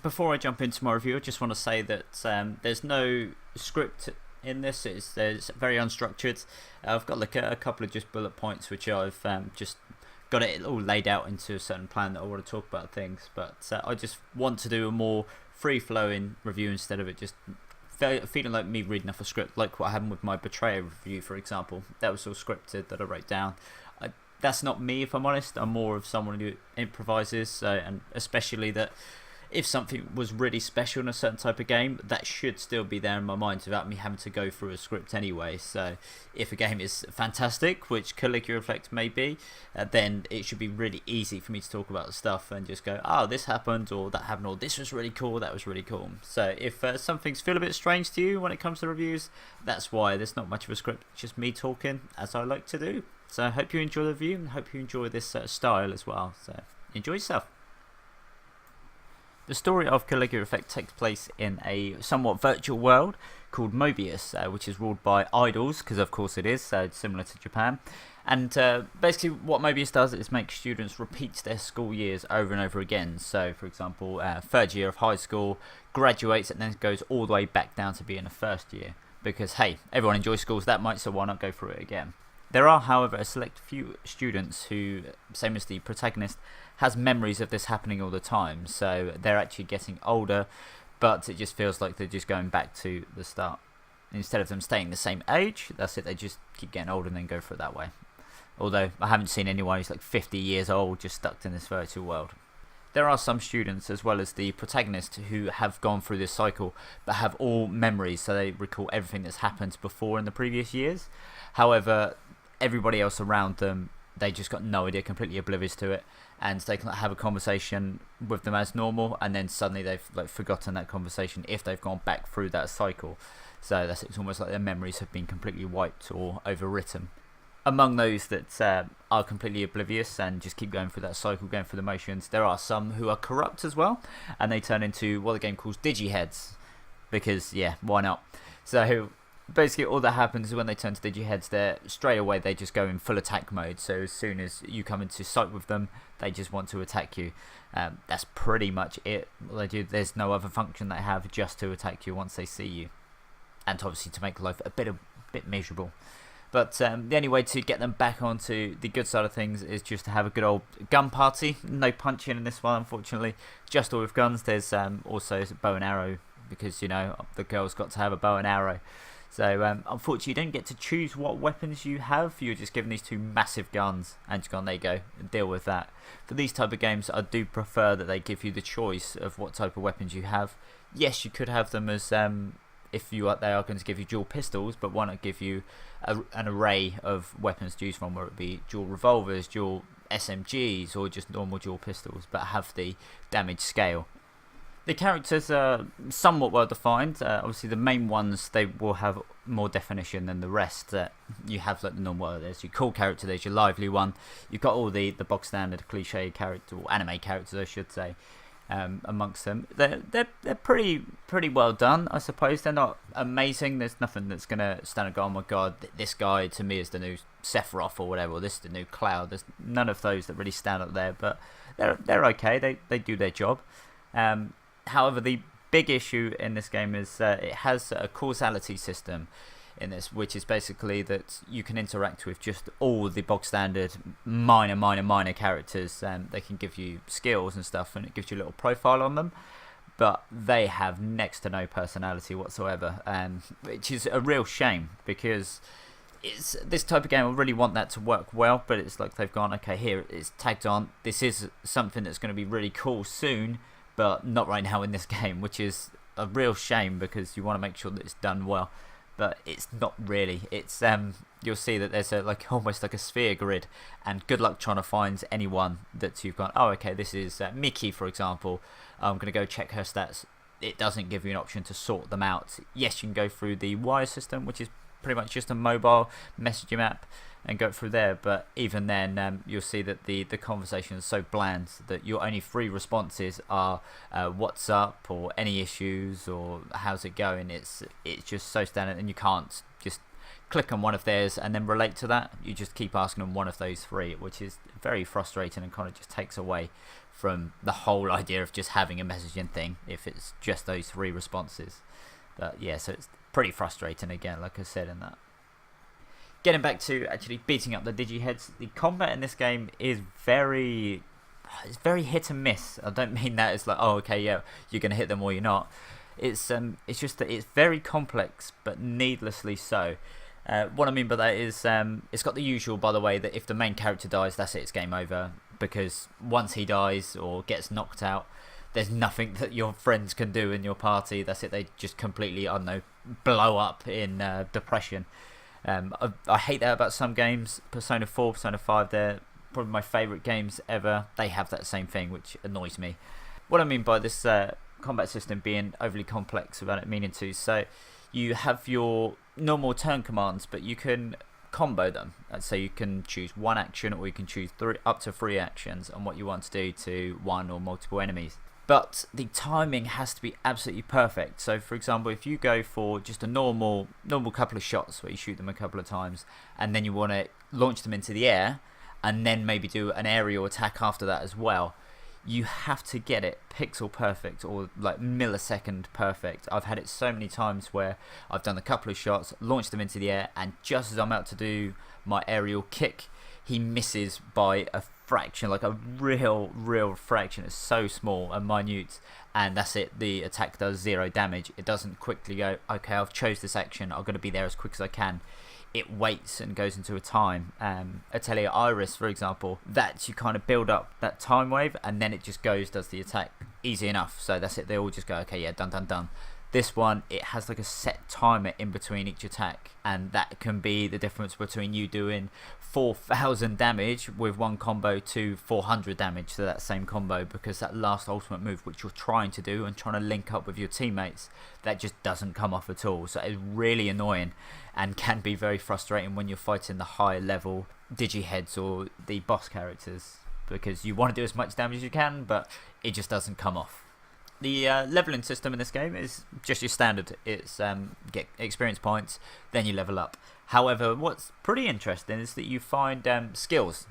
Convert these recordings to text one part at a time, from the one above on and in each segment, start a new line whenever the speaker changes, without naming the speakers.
before I jump into my review, I just want to say that there's no script in this. There's very unstructured. I've got like a couple of just bullet points which I've just got it all laid out into a certain plan that I want to talk about things. But I just want to do a more free-flowing review instead of it just feeling like me reading off a script, like what happened with my Betrayer review, for example. That was all scripted that I wrote down. That's not me, if I'm honest. I'm more of someone who improvises, and especially that if something was really special in a certain type of game, that should still be there in my mind without me having to go through a script anyway. So if a game is fantastic, which Caligula Effect may be, then it should be really easy for me to talk about the stuff and just go, oh, this happened, or that happened, or this was really cool, that was really cool. So if some things feel a bit strange to you when it comes to reviews, that's why there's not much of a script, just me talking as I like to do. So I hope you enjoy the review and hope you enjoy this style as well. So enjoy yourself. The story of Caligula Effect takes place in a somewhat virtual world called Mobius, which is ruled by idols, because of course it is, so it's similar to Japan. And basically what Mobius does is make students repeat their school years over and over again. So for example, third year of high school, graduates, and then goes all the way back down to being a first year. Because hey, everyone enjoys schools that much, so why not go through it again? There are, however, a select few students who, same as the protagonist, has memories of this happening all the time. So they're actually getting older, but it just feels like they're just going back to the start. Instead of them staying the same age, that's it, they just keep getting older and then go for it that way. Although I haven't seen anyone who's like 50 years old just stuck in this virtual world. There are some students, as well as the protagonist, who have gone through this cycle but have all memories, so they recall everything that's happened before in the previous years. However, everybody else around them, they just got no idea, completely oblivious to it, and they can have a conversation with them as normal, and then suddenly they've like forgotten that conversation if they've gone back through that cycle. So it's almost like their memories have been completely wiped or overwritten. Among those that are completely oblivious and just keep going through that cycle, going through the motions, there are some who are corrupt as well, and they turn into what the game calls digiheads, because yeah, why not? So basically all that happens is when they turn to digiheads, straight away they just go in full attack mode. So as soon as you come into sight with them, they just want to attack you. That's pretty much it. What they do, there's no other function they have, just to attack you once they see you, and obviously to make life a bit miserable. But the only way to get them back onto the good side of things is just to have a good old gun party. No punching in this one, unfortunately, just all with guns. There's also bow and arrow, because you know the girl's got to have a bow and arrow. So unfortunately you don't get to choose what weapons you have. You're just given these two massive guns and just gone, there you go, deal with that. For these type of games, I do prefer that they give you the choice of what type of weapons you have. Yes, you could have them as if they are going to give you dual pistols, but why not give you an array of weapons to choose from, where it be dual revolvers, dual SMGs, or just normal dual pistols, but have the damage scale. The characters are somewhat well defined. Obviously the main ones, they will have more definition than the rest. You have like the normal, there's your cool character, there's your lively one. You've got all the box standard cliche character, or anime characters I should say, amongst them. They're pretty well done, I suppose. They're not amazing. There's nothing that's gonna stand and go, oh my god, this guy to me is the new Sephiroth or whatever, or this is the new Cloud. There's none of those that really stand up there, but they're okay. They do their job. However, the big issue in this game is it has a causality system in this, which is basically that you can interact with just all the bog standard minor characters. They can give you skills and stuff, and it gives you a little profile on them, but they have next to no personality whatsoever, which is a real shame, because it's this type of game. I really want that to work well, but it's like they've gone, okay, here it's tagged on, this is something that's going to be really cool soon, but not right now in this game, which is a real shame, because you want to make sure that it's done well, but it's not really. It's you'll see that there's almost like a sphere grid, and good luck trying to find anyone that you've gone, oh okay, this is Mickey for example, I'm going to go check her stats. It doesn't give you an option to sort them out. Yes, you can go through the wire system, which is pretty much just a mobile messaging app, and go through there, but even then you'll see that the conversation is so bland that your only three responses are what's up, or any issues, or how's it going. It's just so standard, and you can't just click on one of theirs and then relate to that. You just keep asking them one of those three, which is very frustrating and kind of just takes away from the whole idea of just having a messaging thing if it's just those 3 responses. But yeah, so it's pretty frustrating again, like I said in that. Getting back to actually beating up the digiheads, the combat in this game is it's very hit and miss. I don't mean that it's like, oh, okay, yeah, you're going to hit them or you're not. It's just that it's very complex, but needlessly so. What I mean by that is it's got the usual, by the way, that if the main character dies, that's it, it's game over. Because once he dies or gets knocked out, there's nothing that your friends can do in your party. That's it, they just completely, I don't know, blow up in depression. I hate that about some games. Persona 4, Persona 5, they're probably my favourite games ever. They have that same thing, which annoys me. What I mean by this combat system being overly complex without it meaning to, so you have your normal turn commands, but you can combo them. So you can choose 1 action, or you can choose up to 3 actions on what you want to do to 1 or multiple enemies. But the timing has to be absolutely perfect. So for example, if you go for just a normal couple of shots where you shoot them a couple of times, and then you want to launch them into the air and then maybe do an aerial attack after that as well, you have to get it pixel perfect, or like millisecond perfect. I've had it so many times where I've done a couple of shots, launched them into the air, and just as I'm about to do my aerial kick, he misses by a fraction, like a real fraction. It's so small and minute, and that's it, the attack does 0 damage. It doesn't quickly go, okay, I've chose this action, I'm going to be there as quick as I can. It waits and goes into a time. Atelier Iris, for example, that you kind of build up that time wave, and then it just does the attack easy enough. So that's it, they all just go, okay, yeah, done. This one, it has like a set timer in between each attack, and that can be the difference between you doing 4,000 damage with one combo to 400 damage to that same combo, because that last ultimate move which you're trying to do and trying to link up with your teammates, that just doesn't come off at all. So it's really annoying and can be very frustrating when you're fighting the higher level digiheads or the boss characters, because you want to do as much damage as you can, but it just doesn't come off. The leveling system in this game is just your standard. It's get experience points, then you level up. However, what's pretty interesting is that you find skills.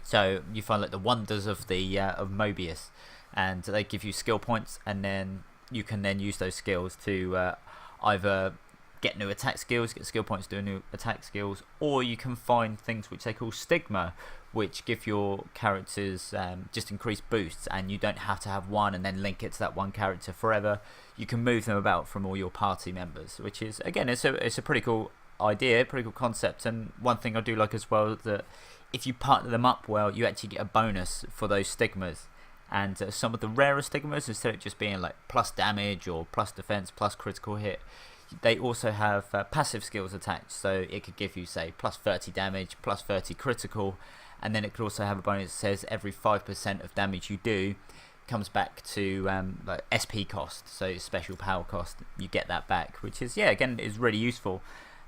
So you find like the wonders of of Mobius, and they give you skill points, and then you can then use those skills to either get new attack skills, get skill points to do new attack skills, or you can find things which they call stigma, which give your characters just increased boosts, and you don't have to have one and then link it to that one character forever. You can move them about from all your party members, which is, again, it's a pretty cool idea, pretty cool concept. And one thing I do like as well, that if you partner them up well, you actually get a bonus for those stigmas. And some of the rarer stigmas, instead of just being like plus damage or plus defense plus critical hit, they also have passive skills attached. So it could give you, say, plus 30 damage, plus 30 critical, and then it could also have a bonus that says every 5% of damage you do comes back to like SP cost, so special power cost. You get that back, which is, yeah, again, is really useful.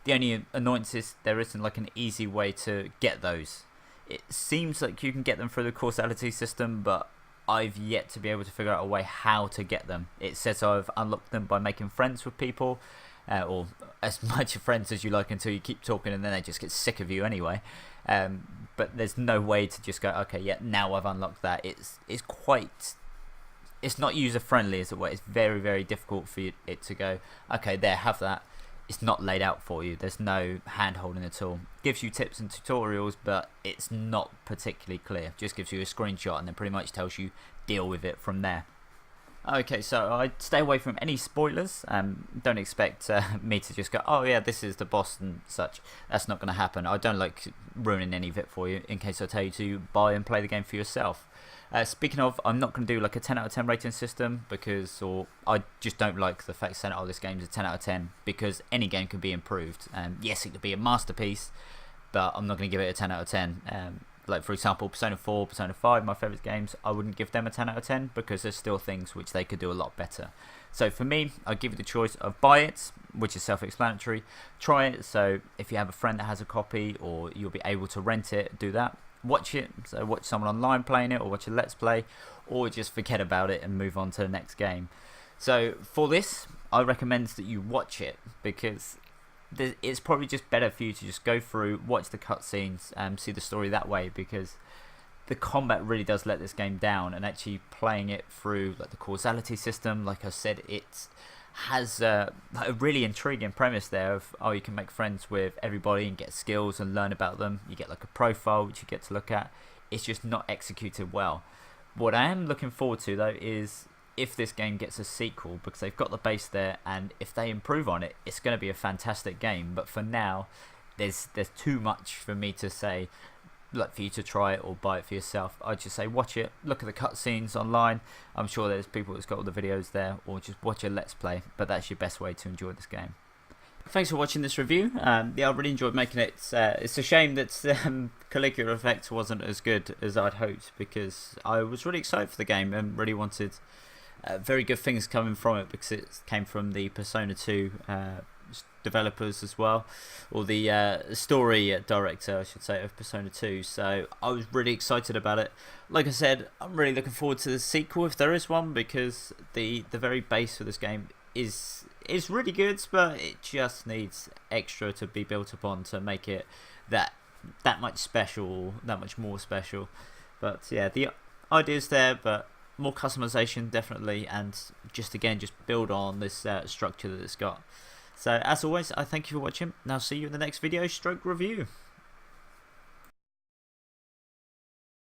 The only annoyance is there isn't like an easy way to get those. It seems like you can get them through the causality system, but I've yet to be able to figure out a way how to get them. It says I've unlocked them by making friends with people, or as much friends as you like until you keep talking, and then they just get sick of you anyway. But there's no way to just go, okay, yeah, now I've unlocked that. It's not user friendly, as it were. It's very difficult for it to go, okay, there, have that. It's not laid out for you. There's no hand holding at all. Gives you tips and tutorials, but it's not particularly clear. Just gives you a screenshot and then pretty much tells you deal with it from there. Okay, so I stay away from any spoilers. Don't expect me to just go, oh yeah, this is the boss and such. That's not going to happen. I don't like ruining any of it for you, in case I tell you to buy and play the game for yourself. Speaking of, I'm not going to do like a 10 out of 10 rating system, because I just don't like the fact that this game is a 10 out of 10, because any game can be improved. Yes, it could be a masterpiece, but I'm not going to give it a 10 out of 10. Like, for example, Persona 4, Persona 5, my favourite games, I wouldn't give them a 10 out of 10, because there's still things which they could do a lot better. So for me, I'd give you the choice of buy it, which is self-explanatory, try it, so if you have a friend that has a copy, or you'll be able to rent it, do that. Watch it, so watch someone online playing it, or watch a let's play, or just forget about it and move on to the next game. So for this, I recommend that you watch it, because it's probably just better for you to just go through, watch the cutscenes, see the story that way, because the combat really does let this game down, and actually playing it through like the causality system, like I said, it has a really intriguing premise there of, oh, you can make friends with everybody and get skills and learn about them. You get like a profile which you get to look at. It's just not executed well. What I am looking forward to though is if this game gets a sequel, because they've got the base there, and if they improve on it, it's going to be a fantastic game. But for now, there's too much for me to say, like, for you to try it or buy it for yourself. I'd just say watch it, look at the cutscenes online. I'm sure there's people that's got all the videos there, or just watch a Let's Play, but that's your best way to enjoy this game. Thanks for watching this review. Yeah, I really enjoyed making it. It's a shame that Caligula Effect wasn't as good as I'd hoped, because I was really excited for the game and really wanted very good things coming from it, because it came from the Persona 2 developers as well, or the story director, I should say, of Persona 2. So I was really excited about it. Like I said, I'm really looking forward to the sequel, if there is one, because the very base for this game is really good, but it just needs extra to be built upon to make it that much special, that much more special. But yeah, the idea's there, but more customization definitely, and just build on this structure that it's got. So as always, I thank you for watching, and I'll see you in the next video / review.